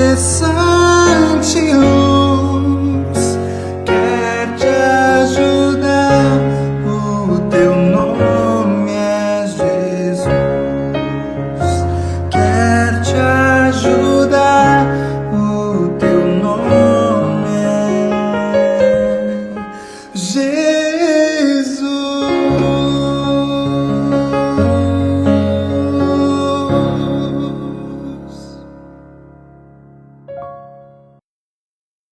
incessante luz quer te ajudar. O teu nome é Jesus. Quer te ajudar. O teu nome é Jesus.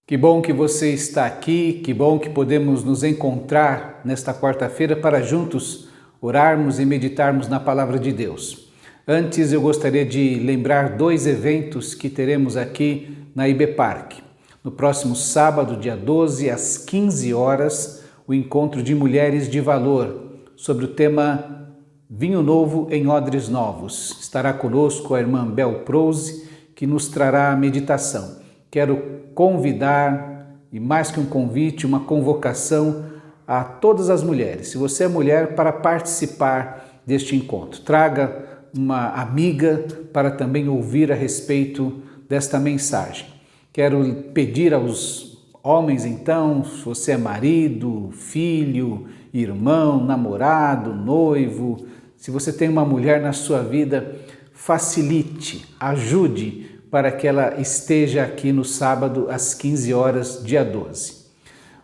Que bom que você está aqui, que bom que podemos nos encontrar nesta quarta-feira para juntos orarmos e meditarmos na Palavra de Deus. Antes eu gostaria de lembrar 2 eventos que teremos aqui na IBPark. No próximo sábado, dia 12, às 15 horas, o encontro de mulheres de valor sobre o tema Vinho Novo em Odres Novos. Estará conosco a irmã Bel Prose, que nos trará a meditação. Quero convidar, e mais que um convite, uma convocação a todas as mulheres. Se você é mulher, para participar deste encontro. Traga uma amiga para também ouvir a respeito desta mensagem. Quero pedir aos homens, então, se você é marido, filho, irmão, namorado, noivo, se você tem uma mulher na sua vida, facilite, ajude para que ela esteja aqui no sábado às 15 horas, dia 12.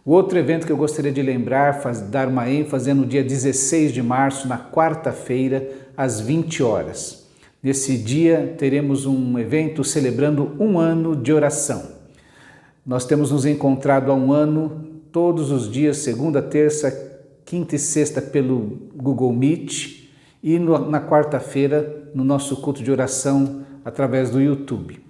O outro evento que eu gostaria de lembrar, dar uma ênfase, é no dia 16 de março, na quarta-feira, às 20 horas. Nesse dia teremos um evento celebrando 1 ano de oração. Nós temos nos encontrado há 1 ano, todos os dias, segunda, terça, quinta e sexta, pelo Google Meet, e na quarta-feira, no nosso culto de oração, através do YouTube.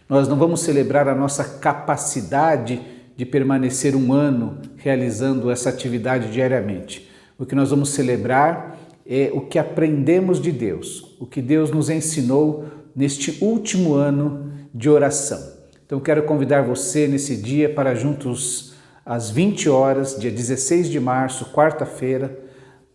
Nós não vamos celebrar a nossa capacidade de permanecer 1 ano realizando essa atividade diariamente. O que nós vamos celebrar é o que aprendemos de Deus, o que Deus nos ensinou neste último ano de oração. Então quero convidar você nesse dia para juntos às 20 horas, dia 16 de março, quarta-feira,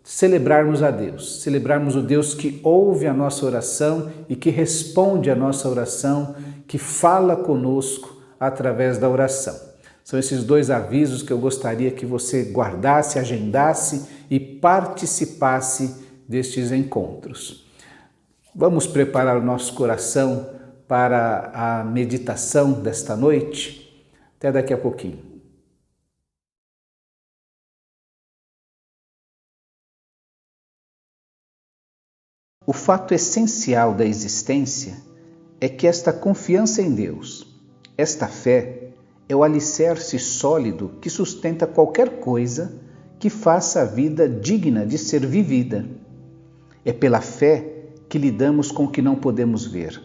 celebrarmos a Deus, celebrarmos o Deus que ouve a nossa oração e que responde a nossa oração, que fala conosco através da oração. São esses 2 avisos que eu gostaria que você guardasse, agendasse e participasse destes encontros. Vamos preparar o nosso coração para a meditação desta noite? Até daqui a pouquinho. O fato essencial da existência é que esta confiança em Deus, esta fé, é o alicerce sólido que sustenta qualquer coisa que faça a vida digna de ser vivida. É pela fé que lidamos com o que não podemos ver.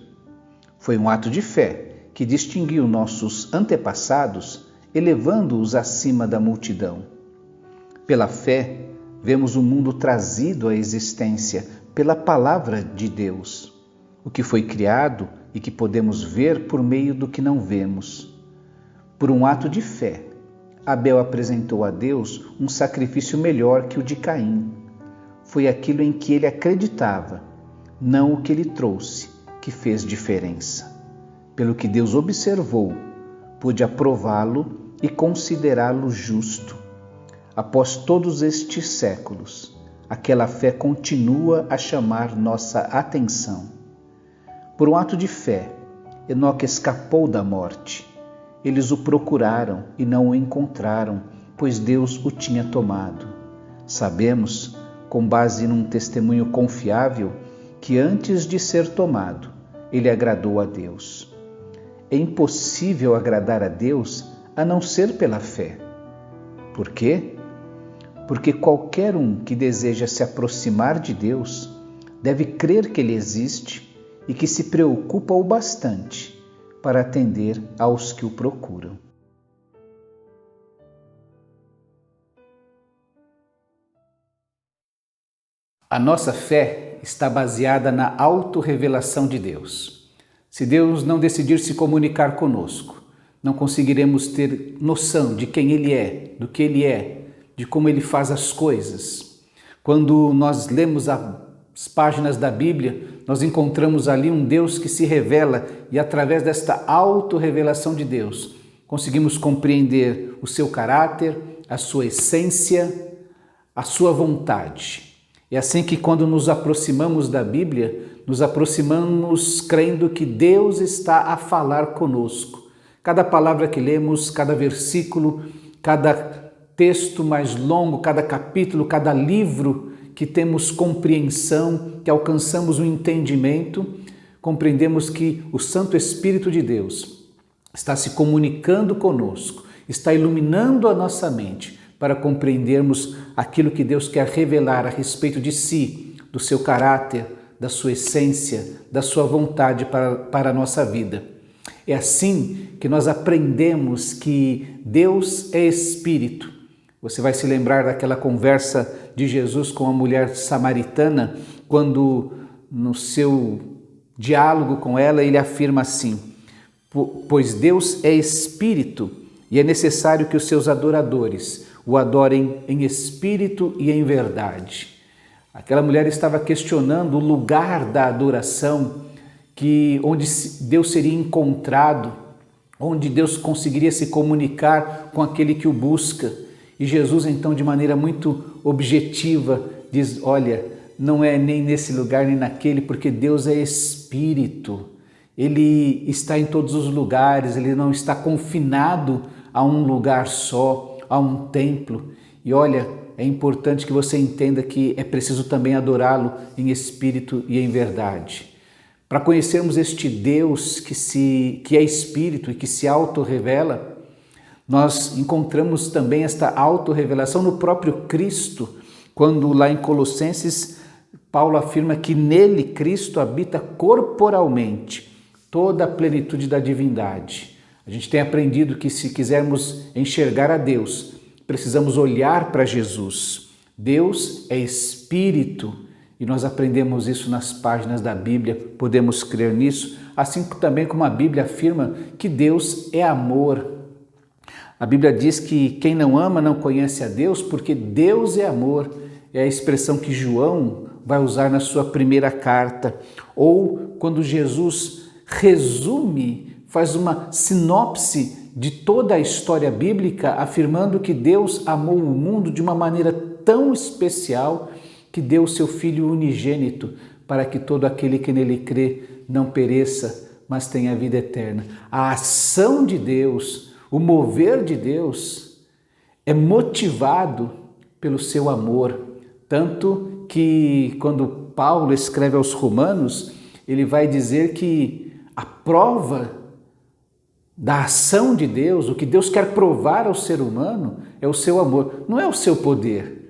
Foi um ato de fé que distinguiu nossos antepassados, elevando-os acima da multidão. Pela fé, vemos o mundo trazido à existência pela palavra de Deus, o que foi criado e que podemos ver por meio do que não vemos. Por um ato de fé, Abel apresentou a Deus um sacrifício melhor que o de Caim. Foi aquilo em que ele acreditava, não o que ele trouxe, que fez diferença. Pelo que Deus observou, pôde aprová-lo e considerá-lo justo. Após todos estes séculos, aquela fé continua a chamar nossa atenção. Por um ato de fé, Enoque escapou da morte. Eles o procuraram e não o encontraram, pois Deus o tinha tomado. Sabemos, com base num testemunho confiável, que antes de ser tomado, ele agradou a Deus. É impossível agradar a Deus a não ser pela fé. Por quê? Porque qualquer um que deseja se aproximar de Deus deve crer que Ele existe e que se preocupa o bastante para atender aos que o procuram. A nossa fé está baseada na autorrevelação de Deus. Se Deus não decidir se comunicar conosco, não conseguiremos ter noção de quem Ele é, do que Ele é, de como Ele faz as coisas. Quando nós lemos as páginas da Bíblia, nós encontramos ali um Deus que se revela e através desta autorrevelação de Deus, conseguimos compreender o seu caráter, a sua essência, a sua vontade. É assim que quando nos aproximamos da Bíblia, nos aproximamos crendo que Deus está a falar conosco. Cada palavra que lemos, cada versículo, cada texto mais longo, cada capítulo, cada livro que temos compreensão, que alcançamos o entendimento, compreendemos que o Santo Espírito de Deus está se comunicando conosco, está iluminando a nossa mente para compreendermos aquilo que Deus quer revelar a respeito de si, do seu caráter, da sua essência, da sua vontade para a nossa vida. É assim que nós aprendemos que Deus é Espírito. Você vai se lembrar daquela conversa de Jesus com a mulher samaritana, quando no seu diálogo com ela ele afirma assim: pois Deus é Espírito e é necessário que os seus adoradores o adorem em espírito e em verdade. Aquela mulher estava questionando o lugar da adoração, onde Deus seria encontrado, onde Deus conseguiria se comunicar com aquele que o busca. E Jesus, então, de maneira muito objetiva, diz: olha, não é nem nesse lugar nem naquele, porque Deus é Espírito. Ele está em todos os lugares, ele não está confinado a um lugar só, a um templo. E olha, é importante que você entenda que é preciso também adorá-lo em espírito e em verdade. Para conhecermos este Deus que é Espírito e que se autorrevela, nós encontramos também esta autorrevelação no próprio Cristo, quando lá em Colossenses, Paulo afirma que nele Cristo habita corporalmente toda a plenitude da divindade. A gente tem aprendido que se quisermos enxergar a Deus, precisamos olhar para Jesus. Deus é Espírito e nós aprendemos isso nas páginas da Bíblia, podemos crer nisso, assim também como a Bíblia afirma que Deus é amor. A Bíblia diz que quem não ama não conhece a Deus, porque Deus é amor. É a expressão que João vai usar na sua primeira carta. Ou quando Jesus resume, faz uma sinopse de toda a história bíblica, afirmando que Deus amou o mundo de uma maneira tão especial que deu o seu Filho unigênito para que todo aquele que nele crê não pereça, mas tenha vida eterna. A ação de Deus, o mover de Deus é motivado pelo seu amor, tanto que quando Paulo escreve aos Romanos, ele vai dizer que a prova da ação de Deus, o que Deus quer provar ao ser humano é o seu amor, não é o seu poder.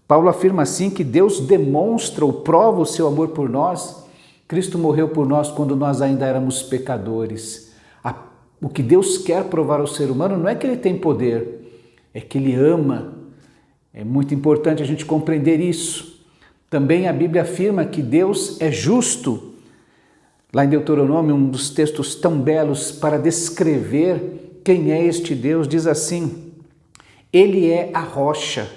Paulo afirma assim que Deus demonstra ou prova o seu amor por nós. Cristo morreu por nós quando nós ainda éramos pecadores. O que Deus quer provar ao ser humano não é que ele tem poder, é que ele ama. É muito importante a gente compreender isso. Também a Bíblia afirma que Deus é justo. Lá em Deuteronômio, um dos textos tão belos para descrever quem é este Deus, diz assim: Ele é a rocha,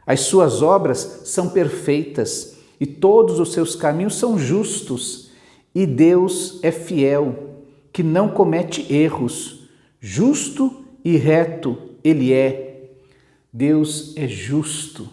as suas obras são perfeitas e todos os seus caminhos são justos. E Deus é fiel, que não comete erros, justo e reto Ele é. Deus é justo.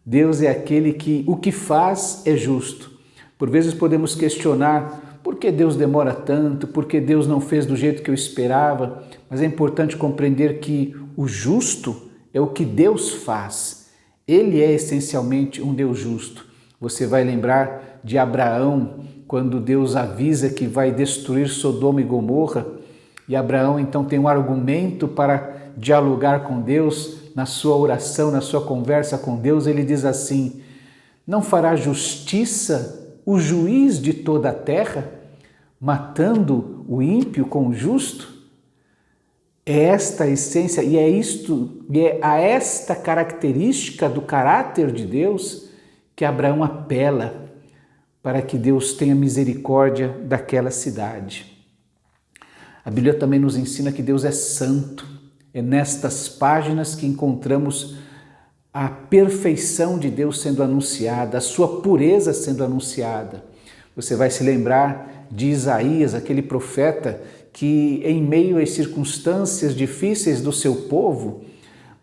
Deus é aquele que o que faz é justo. Por vezes podemos questionar por que Deus demora tanto, por que Deus não fez do jeito que eu esperava, mas é importante compreender que o justo é o que Deus faz. Ele é essencialmente um Deus justo. Você vai lembrar de Abraão, quando Deus avisa que vai destruir Sodoma e Gomorra, e Abraão então tem um argumento para dialogar com Deus, na sua oração, na sua conversa com Deus, ele diz assim: não fará justiça o juiz de toda a terra, matando o ímpio com o justo? É esta a essência e é a esta característica do caráter de Deus que Abraão apela para que Deus tenha misericórdia daquela cidade. A Bíblia também nos ensina que Deus é santo. É nestas páginas que encontramos a perfeição de Deus sendo anunciada, a sua pureza sendo anunciada. Você vai se lembrar de Isaías, aquele profeta que, em meio às circunstâncias difíceis do seu povo,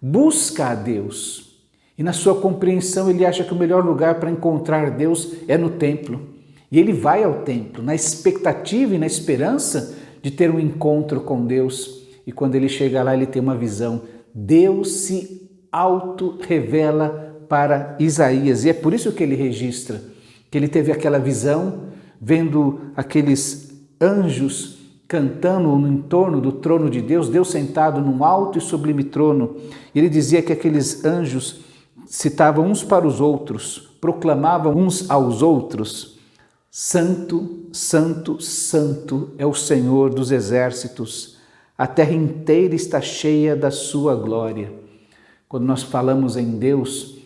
busca a Deus. E na sua compreensão ele acha que o melhor lugar para encontrar Deus é no templo. E ele vai ao templo na expectativa e na esperança de ter um encontro com Deus. E quando ele chega lá, ele tem uma visão. Deus se auto-revela para Isaías. E é por isso que ele registra que ele teve aquela visão, vendo aqueles anjos cantando no entorno do trono de Deus, Deus sentado num alto e sublime trono. E ele dizia que aqueles anjos citavam uns para os outros, proclamavam uns aos outros: Santo, Santo, Santo é o Senhor dos exércitos, a terra inteira está cheia da sua glória. Quando nós falamos em Deus,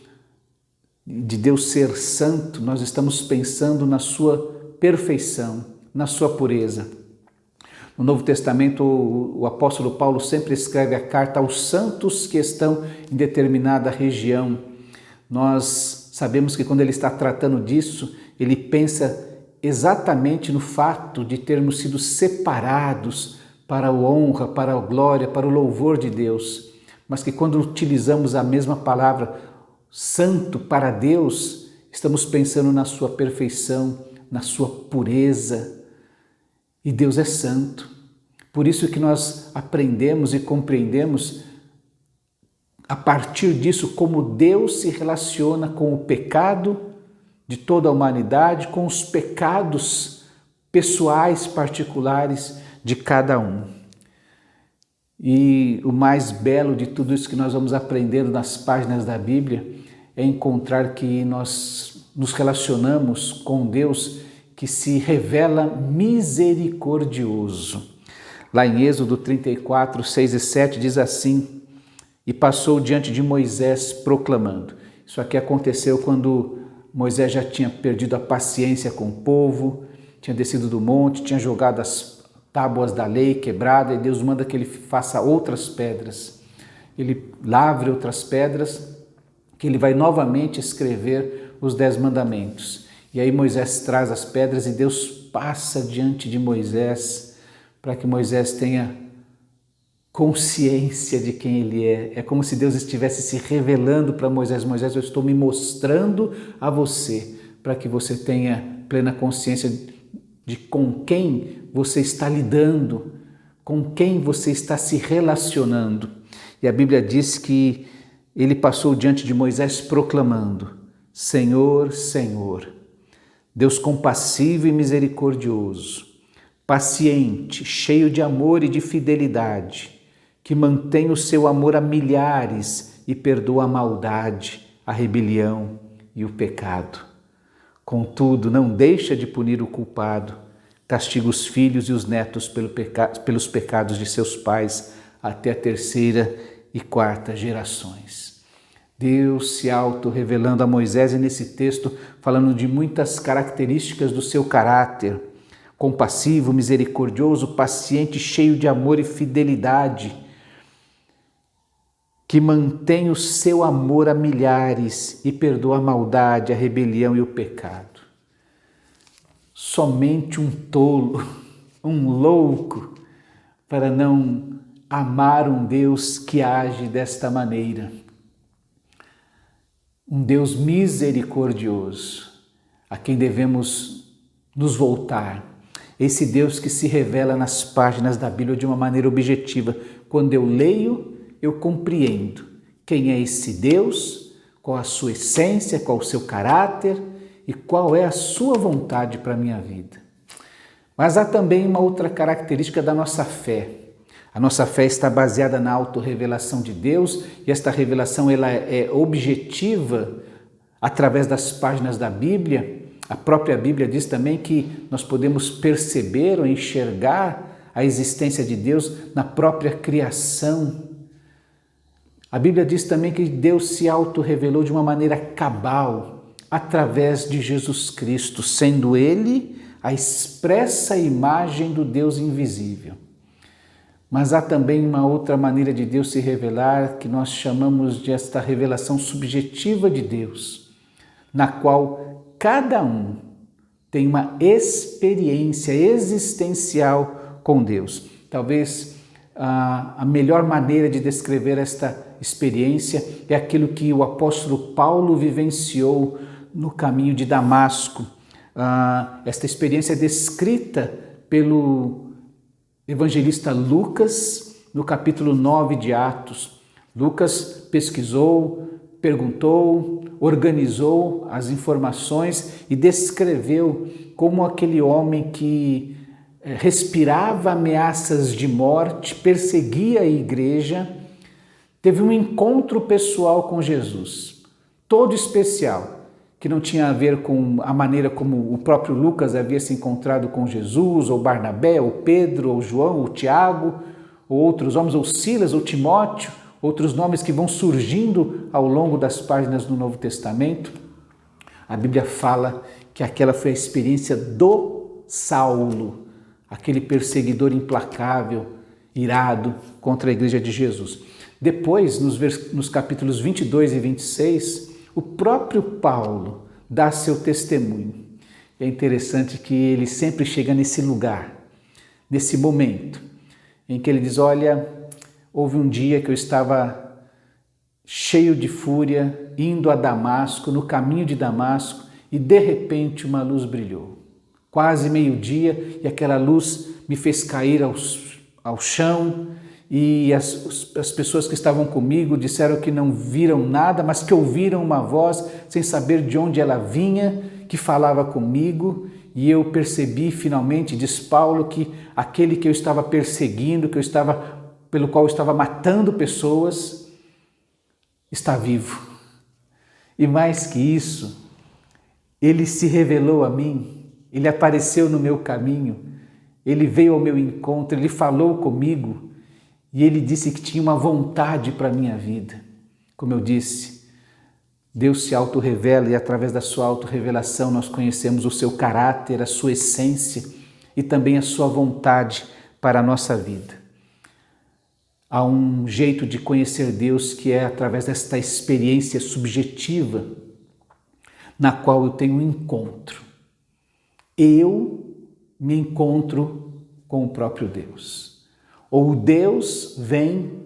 de Deus ser santo, nós estamos pensando na sua perfeição, na sua pureza. No Novo Testamento, o apóstolo Paulo sempre escreve a carta aos santos que estão em determinada região. Nós sabemos que quando ele está tratando disso, ele pensa exatamente no fato de termos sido separados para a honra, para a glória, para o louvor de Deus. Mas que quando utilizamos a mesma palavra, santo, para Deus, estamos pensando na sua perfeição, na sua pureza. E Deus é santo. Por isso que nós aprendemos e compreendemos a partir disso como Deus se relaciona com o pecado de toda a humanidade, com os pecados pessoais, particulares de cada um. E o mais belo de tudo isso que nós vamos aprendendo nas páginas da Bíblia é encontrar que nós nos relacionamos com Deus que se revela misericordioso. Lá em Êxodo 34, 6 e 7 diz assim: e passou diante de Moisés proclamando. Isso aqui aconteceu quando Moisés já tinha perdido a paciência com o povo, tinha descido do monte, tinha jogado as tábuas da lei quebrada, e Deus manda que ele faça outras pedras. Ele lavre outras pedras, que ele vai novamente escrever os 10 mandamentos. E aí Moisés traz as pedras e Deus passa diante de Moisés para que Moisés tenha consciência de quem ele é. É como se Deus estivesse se revelando para Moisés. Moisés, eu estou me mostrando a você para que você tenha plena consciência de com quem você está lidando, com quem você está se relacionando. E a Bíblia diz que ele passou diante de Moisés proclamando: Senhor, Senhor, Deus compassivo e misericordioso, paciente, cheio de amor e de fidelidade, que mantém o seu amor a milhares e perdoa a maldade, a rebelião e o pecado. Contudo, não deixa de punir o culpado, castiga os filhos e os netos pelos pecados de seus pais até a 3ª e 4ª gerações. Deus se auto-revelando a Moisés e nesse texto falando de muitas características do seu caráter: compassivo, misericordioso, paciente, cheio de amor e fidelidade, que mantém o seu amor a milhares e perdoa a maldade, a rebelião e o pecado. Somente um tolo, um louco, para não amar um Deus que age desta maneira. Um Deus misericordioso, a quem devemos nos voltar. Esse Deus que se revela nas páginas da Bíblia de uma maneira objetiva. Quando eu leio, eu compreendo quem é esse Deus, qual a sua essência, qual o seu caráter e qual é a sua vontade para a minha vida. Mas há também uma outra característica da nossa fé. A nossa fé está baseada na autorrevelação de Deus e esta revelação ela é objetiva através das páginas da Bíblia. A própria Bíblia diz também que nós podemos perceber ou enxergar a existência de Deus na própria criação. A Bíblia diz também que Deus se autorrevelou de uma maneira cabal através de Jesus Cristo, sendo Ele a expressa imagem do Deus invisível. Mas há também uma outra maneira de Deus se revelar, que nós chamamos de esta revelação subjetiva de Deus, na qual cada um tem uma experiência existencial com Deus. Talvez a melhor maneira de descrever esta experiência é aquilo que o apóstolo Paulo vivenciou no caminho de Damasco. Esta experiência é descrita pelo evangelista Lucas no capítulo 9 de Atos. Lucas pesquisou, perguntou, organizou as informações e descreveu como aquele homem que respirava ameaças de morte, perseguia a igreja, teve um encontro pessoal com Jesus, todo especial, que não tinha a ver com a maneira como o próprio Lucas havia se encontrado com Jesus, ou Barnabé, ou Pedro, ou João, ou Tiago, ou outros homens, ou Silas, ou Timóteo, outros nomes que vão surgindo ao longo das páginas do Novo Testamento. A Bíblia fala que aquela foi a experiência do Saulo, aquele perseguidor implacável, irado contra a igreja de Jesus. Depois, nos capítulos 22 e 26, o próprio Paulo dá seu testemunho. É interessante que ele sempre chega nesse lugar, nesse momento, em que ele diz, olha, houve um dia que eu estava cheio de fúria, indo a Damasco, no caminho de Damasco, e de repente uma luz brilhou. Quase meio-dia, e aquela luz me fez cair ao chão, e as pessoas que estavam comigo disseram que não viram nada, mas que ouviram uma voz, sem saber de onde ela vinha, que falava comigo, e eu percebi finalmente, diz Paulo, que aquele que eu estava perseguindo, pelo qual eu estava matando pessoas, está vivo. E mais que isso, ele se revelou a mim, ele apareceu no meu caminho, ele veio ao meu encontro, ele falou comigo e ele disse que tinha uma vontade para a minha vida. Como eu disse, Deus se autorrevela e através da sua autorrevelação nós conhecemos o seu caráter, a sua essência e também a sua vontade para a nossa vida. Há um jeito de conhecer Deus que é através desta experiência subjetiva na qual eu tenho um encontro. Eu me encontro com o próprio Deus. Ou Deus vem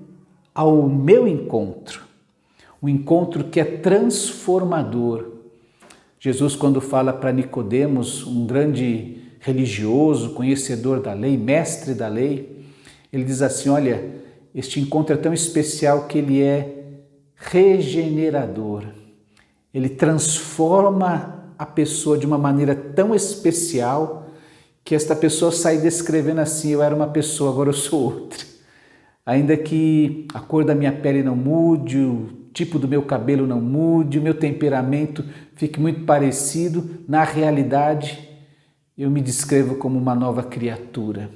ao meu encontro. Um encontro que é transformador. Jesus, quando fala para Nicodemos, um grande religioso, conhecedor da lei, mestre da lei, ele diz assim, olha, este encontro é tão especial que ele é regenerador. Ele transforma a pessoa de uma maneira tão especial que esta pessoa sai descrevendo assim, eu era uma pessoa, agora eu sou outra. Ainda que a cor da minha pele não mude, o tipo do meu cabelo não mude, o meu temperamento fique muito parecido, na realidade eu me descrevo como uma nova criatura.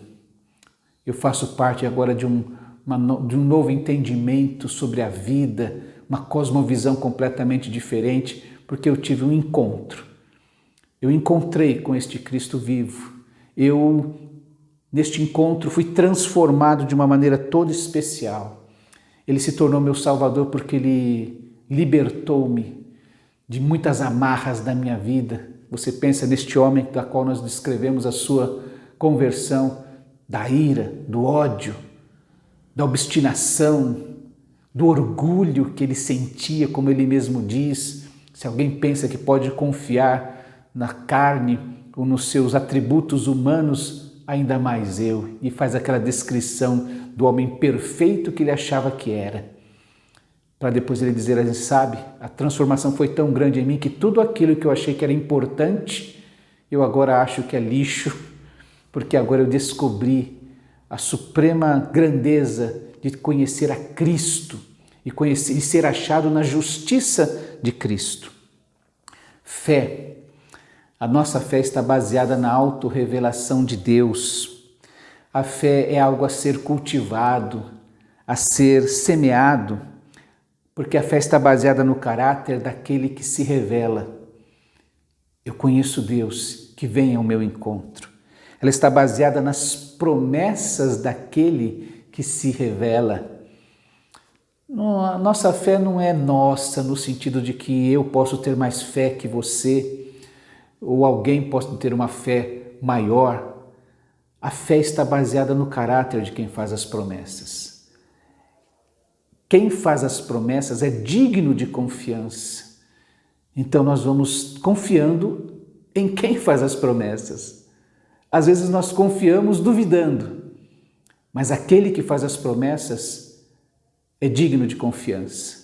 Eu faço parte agora de um novo entendimento sobre a vida, uma cosmovisão completamente diferente, porque eu tive um encontro. Eu encontrei com este Cristo vivo. Eu, neste encontro, fui transformado de uma maneira toda especial. Ele se tornou meu Salvador porque Ele libertou-me de muitas amarras da minha vida. Você pensa neste homem da qual nós descrevemos a sua conversão, da ira, do ódio, da obstinação, do orgulho que ele sentia, como ele mesmo diz. Se alguém pensa que pode confiar na carne ou nos seus atributos humanos, ainda mais eu. E faz aquela descrição do homem perfeito que ele achava que era. Para depois ele dizer assim, sabe, a transformação foi tão grande em mim que tudo aquilo que eu achei que era importante, eu agora acho que é lixo, porque agora eu descobri a suprema grandeza de conhecer a Cristo e ser achado na justiça de Cristo. Fé. A nossa fé está baseada na autorrevelação de Deus. A fé é algo a ser cultivado, a ser semeado, porque a fé está baseada no caráter daquele que se revela. Eu conheço Deus que vem ao meu encontro. Ela está baseada nas promessas daquele que se revela. A nossa fé não é nossa no sentido de que eu posso ter mais fé que você. ou alguém possa ter uma fé maior. A fé está baseada no caráter de quem faz as promessas. Quem faz as promessas é digno de confiança. Então nós vamos confiando em quem faz as promessas. Às vezes nós confiamos duvidando, mas aquele que faz as promessas é digno de confiança.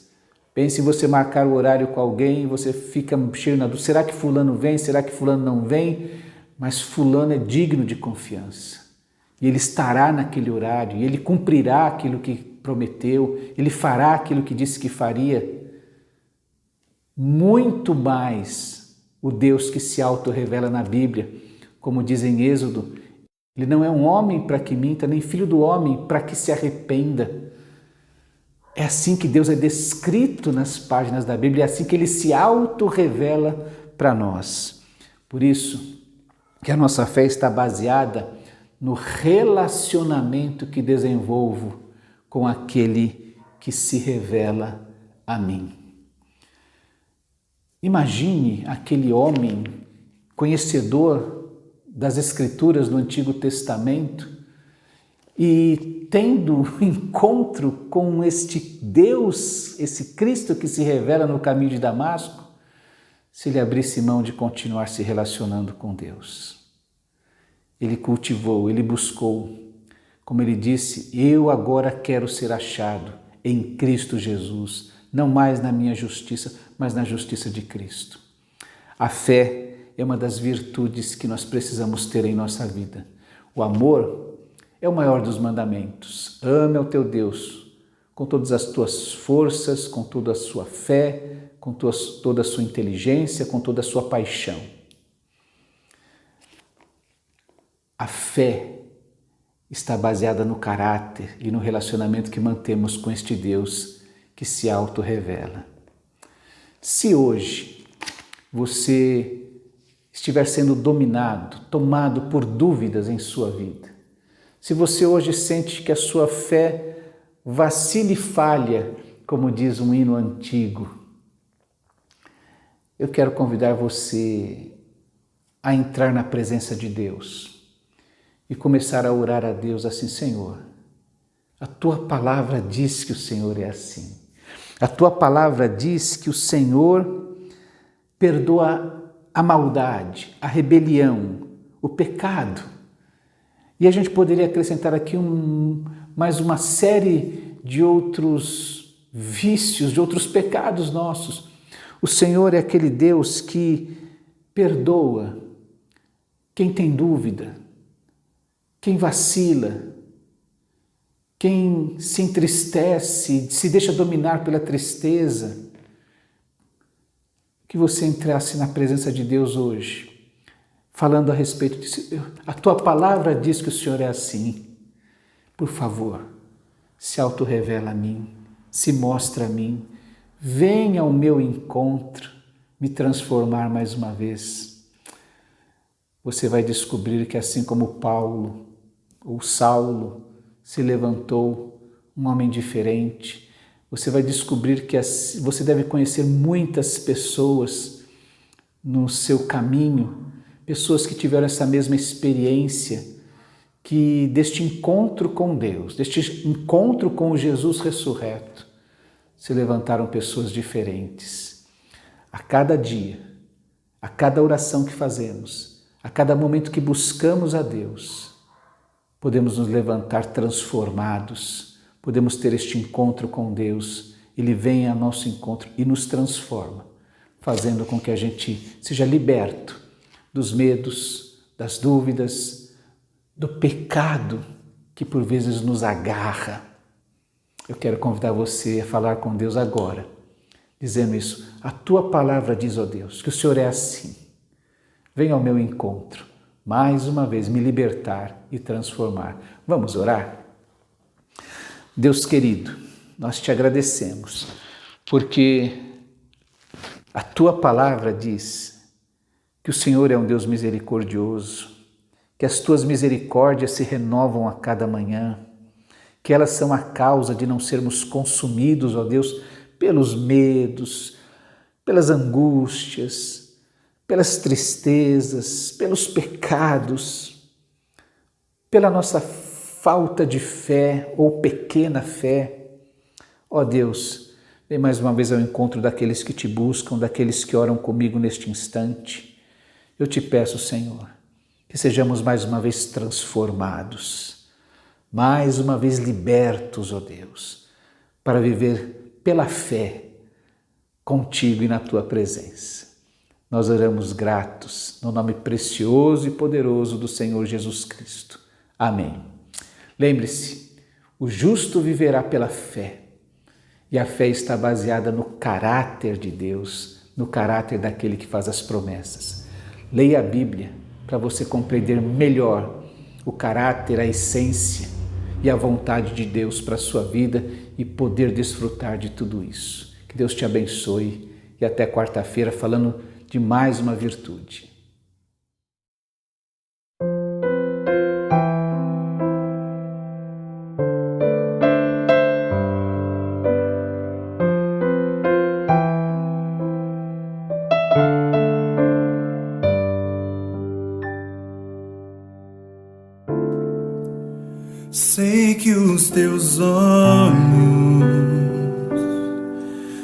Pense em você marcar o horário com alguém, você fica cheio na dúvida, será que fulano vem, será que fulano não vem? Mas fulano é digno de confiança. E ele estará naquele horário, e ele cumprirá aquilo que prometeu, ele fará aquilo que disse que faria. Muito mais o Deus que se auto-revela na Bíblia, como diz em Êxodo, ele não é um homem para que minta, nem filho do homem para que se arrependa. É assim que Deus é descrito nas páginas da Bíblia, é assim que ele se auto-revela para nós. Por isso que a nossa fé está baseada no relacionamento que desenvolvo com aquele que se revela a mim. Imagine aquele homem conhecedor das Escrituras do Antigo Testamento e tendo encontro com este Deus, esse Cristo que se revela no caminho de Damasco, se ele abrisse mão de continuar se relacionando com Deus. Ele cultivou, ele buscou, como ele disse, eu agora quero ser achado em Cristo Jesus, não mais na minha justiça, mas na justiça de Cristo. A fé é uma das virtudes que nós precisamos ter em nossa vida. O amor é o maior dos mandamentos. Ame ao teu Deus com todas as tuas forças, com toda a sua fé, com toda a sua inteligência, com toda a sua paixão. A fé está baseada no caráter e no relacionamento que mantemos com este Deus que se auto-revela. Se hoje você estiver sendo dominado, tomado por dúvidas em sua vida, se você hoje sente que a sua fé vacila e falha, como diz um hino antigo, eu quero convidar você a entrar na presença de Deus e começar a orar a Deus assim: Senhor, a Tua palavra diz que o Senhor é assim. A Tua palavra diz que o Senhor perdoa a maldade, a rebelião, o pecado. E a gente poderia acrescentar aqui mais uma série de outros vícios, de outros pecados nossos. O Senhor é aquele Deus que perdoa quem tem dúvida, quem vacila, quem se entristece, se deixa dominar pela tristeza. Que você entrasse na presença de Deus hoje, falando a respeito disso. A tua palavra diz que o Senhor é assim. Por favor, se auto-revela a mim, se mostra a mim, venha ao meu encontro, me transformar mais uma vez. Você vai descobrir que assim como Paulo ou Saulo se levantou um homem diferente, você vai descobrir que você deve conhecer muitas pessoas no seu caminho, pessoas que tiveram essa mesma experiência, que deste encontro com Deus, deste encontro com o Jesus ressurreto, se levantaram pessoas diferentes. A cada dia, a cada oração que fazemos, a cada momento que buscamos a Deus, podemos nos levantar transformados, podemos ter este encontro com Deus, Ele vem ao nosso encontro e nos transforma, fazendo com que a gente seja liberto dos medos, das dúvidas, do pecado que por vezes nos agarra. Eu quero convidar você a falar com Deus agora, dizendo isso: a tua palavra diz, ó Deus, que o Senhor é assim. Venha ao meu encontro, mais uma vez me libertar e transformar. Vamos orar? Deus querido, nós te agradecemos, porque a tua palavra diz que o Senhor é um Deus misericordioso, que as tuas misericórdias se renovam a cada manhã, que elas são a causa de não sermos consumidos, ó Deus, pelos medos, pelas angústias, pelas tristezas, pelos pecados, pela nossa falta de fé ou pequena fé. Ó Deus, vem mais uma vez ao encontro daqueles que te buscam, daqueles que oram comigo neste instante. Eu te peço, Senhor, que sejamos mais uma vez transformados, mais uma vez libertos, ó Deus, para viver pela fé contigo e na tua presença. Nós oramos gratos no nome precioso e poderoso do Senhor Jesus Cristo. Amém. Lembre-se, o justo viverá pela fé. E a fé está baseada no caráter de Deus, no caráter daquele que faz as promessas. Leia a Bíblia para você compreender melhor o caráter, a essência e a vontade de Deus para a sua vida e poder desfrutar de tudo isso. Que Deus te abençoe e até quarta-feira falando de mais uma virtude. Sei que os teus olhos,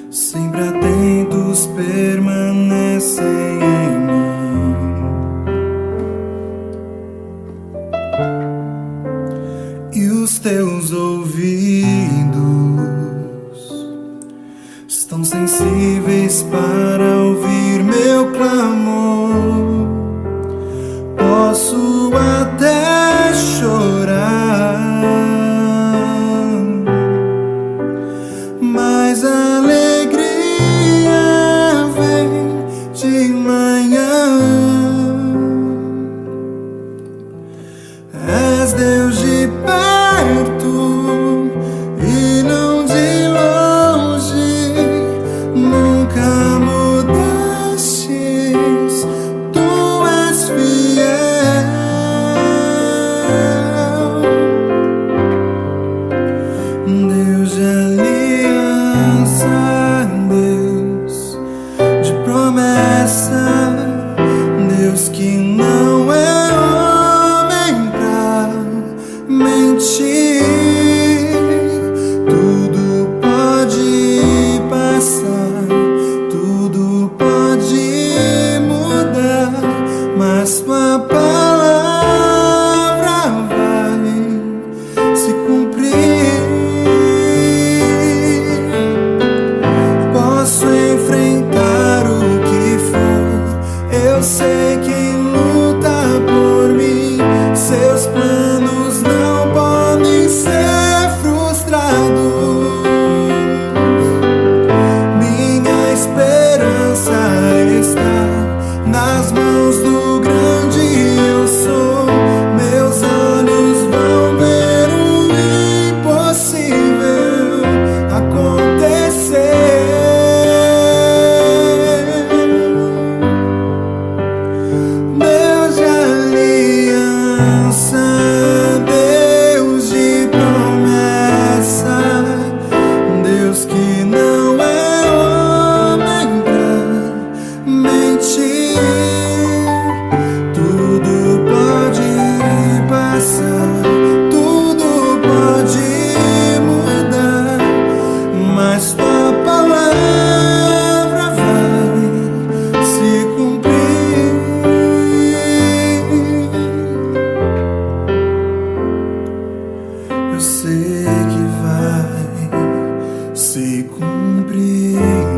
sempre atentos, permanecem em mim. E os teus ouvidos estão sensíveis para ouvir meu clamor. Posso até chorar, mas a alegria vem de manhã. És Deus de perto e não de longe, nunca mudastes, tu és fiel. Deus de aliança, Deus de promessa, Deus que não é homem pra mentir. Tudo pode passar, tudo pode mudar, mas tua palavra vai se cumprir. Posso enfrentar o que for, eu sei quem luta por mim. Seus planos não podem ser frustrados. Minha esperança está nas mãos do grande eu sou. Meus olhos vão ver o impossível acontecer. Deus de aliança, Deus de promessa, Deus que não é homem pra mentir. Tudo pode passar, tudo pode mudar, mas tua palavra vai se cumprir. Eu sei que vai se cumprir.